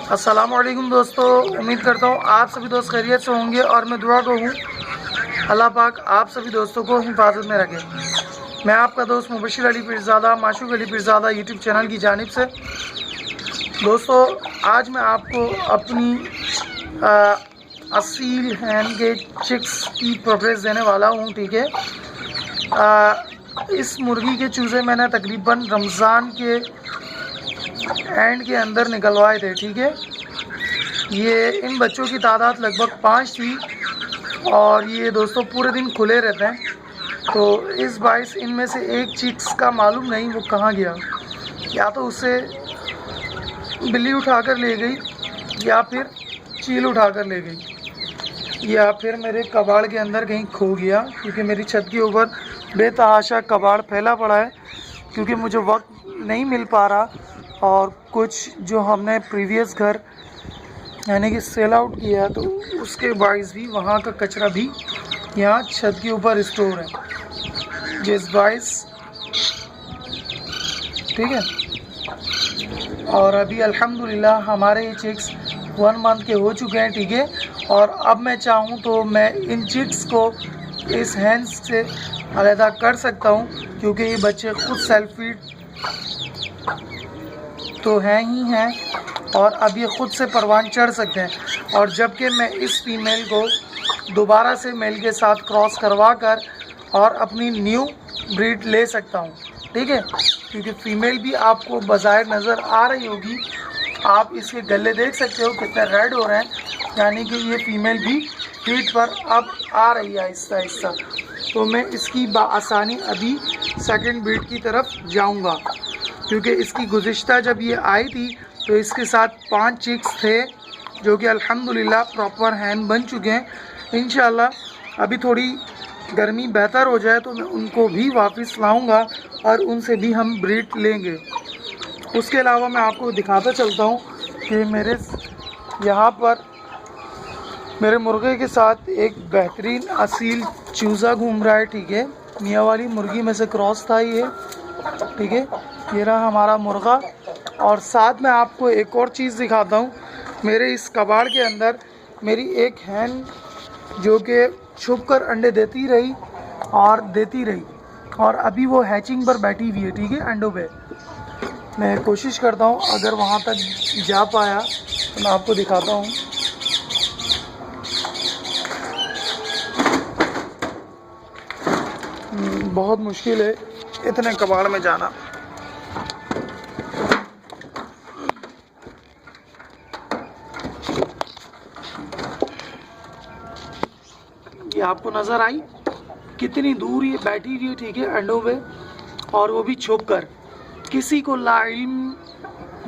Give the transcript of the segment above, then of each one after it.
अस्सलामुअलैकुम दोस्तों, उम्मीद करता हूँ आप सभी दोस्त खैरियत से होंगे और मैं दुआ को हूँ अल्लाह पाक आप सभी दोस्तों को हिफाजत में रखे। मैं आपका दोस्त मुबशिर अली पीरज़ादा माशूक अली पीरज़ादा यूट्यूब चैनल की जानिब से दोस्तों आज मैं आपको अपनी असील हैन के चिक्स की प्रोग्रेस देने वाला हूँ। ठीक है, इस मुर्गी के चूज़े मैंने तकरीबन रमज़ान के एंड के अंदर निकलवाए थे। ठीक है, ये इन बच्चों की तादाद लगभग 5 थी और ये दोस्तों पूरे दिन खुले रहते हैं। तो इस बाइस इनमें से एक चिक्स का मालूम नहीं वो कहाँ गया, या तो उसे बिल्ली उठाकर ले गई या फिर चील उठाकर ले गई या फिर मेरे कबाड़ के अंदर कहीं खो गया, क्योंकि मेरी छत के ऊपर बेतहाशा कबाड़ फैला पड़ा है क्योंकि मुझे वक्त नहीं मिल पा रहा। और कुछ जो हमने प्रीवियस घर यानी कि सेल आउट किया तो उसके बाइस भी वहाँ का कचरा भी यहाँ छत के ऊपर स्टोर है जिस बाइस। ठीक है, और अभी अल्हम्दुलिल्लाह हमारे ये चिक्स 1 मंथ के हो चुके हैं। ठीक है, और अब मैं चाहूँ तो मैं इन चिक्स को इस हैंड्स से अलहदा कर सकता हूँ, क्योंकि ये बच्चे खुद सेल्फ फीड तो हैं ही हैं और अब ये ख़ुद से परवान चढ़ सकते हैं। और जबकि मैं इस फीमेल को दोबारा से मेल के साथ क्रॉस करवा कर और अपनी न्यू ब्रीड ले सकता हूँ। ठीक है, क्योंकि फ़ीमेल भी आपको बाज़ाहिर नज़र आ रही होगी, आप इसके गले देख सकते हो कितने रेड हो रहे हैं, यानी कि ये फ़ीमेल भी हीट पर अब आ रही है आहिस्ता आहिस्ता। तो मैं इसकी बाआसानी अभी सेकंड ब्रीड की तरफ जाऊँगा, क्योंकि इसकी गुज़िश्ता जब ये आई थी तो इसके साथ 5 चिक्स थे जो कि अल्हम्दुलिल्लाह प्रॉपर हैन बन चुके हैं। इंशाल्लाह अभी थोड़ी गर्मी बेहतर हो जाए तो मैं उनको भी वापस लाऊंगा और उनसे भी हम ब्रीड लेंगे। उसके अलावा मैं आपको दिखाता चलता हूँ कि मेरे यहाँ पर मेरे मुर्गे के साथ एक बेहतरीन असील चूज़ा घूम रहा है। ठीक है, मियाँ वाली मुर्गी में से क्रॉस था ये। ठीक है, ये रहा हमारा मुर्गा। और साथ में आपको एक और चीज़ दिखाता हूँ, मेरे इस कबाड़ के अंदर मेरी एक हैन जो कि छुपकर अंडे देती रही और अभी वो हैचिंग पर बैठी हुई है। ठीक है, अंडों पे मैं कोशिश करता हूँ अगर वहाँ तक जा पाया तो मैं आपको दिखाता हूँ। बहुत मुश्किल है इतने कबाड़ में जाना। ये आपको नज़र आई कितनी दूर ये बैठी हुई है। ठीक है, अंडों पे, और वो भी छुप कर। किसी को लाइल्म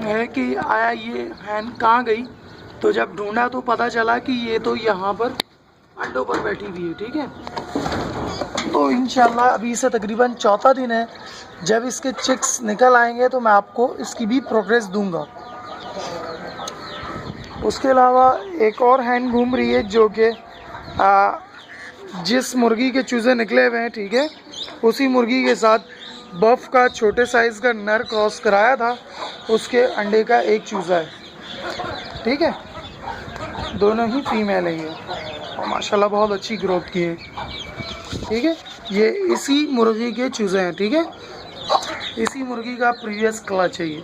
है कि आया ये हैन कहाँ गई, तो जब ढूंढा तो पता चला कि ये तो यहाँ पर अंडों पर बैठी हुई है। ठीक है, तो इंशाल्लाह अभी इसे तकरीबन 4था दिन है। जब इसके चिक्स निकल आएंगे तो मैं आपको इसकी भी प्रोग्रेस दूंगा। उसके अलावा एक और हैन घूम रही है जो कि जिस मुर्गी के चूज़े निकले हुए हैं, ठीक है, उसी मुर्गी के साथ बफ का छोटे साइज़ का नर क्रॉस कराया था, उसके अंडे का एक चूज़ा है। ठीक है, दोनों ही फीमेल है ये और माशाल्लाह बहुत अच्छी ग्रोथ की है। ठीक है, ये इसी मुर्गी के चूज़े हैं। ठीक है, इसी मुर्गी का प्रीवियस क्लच है ये।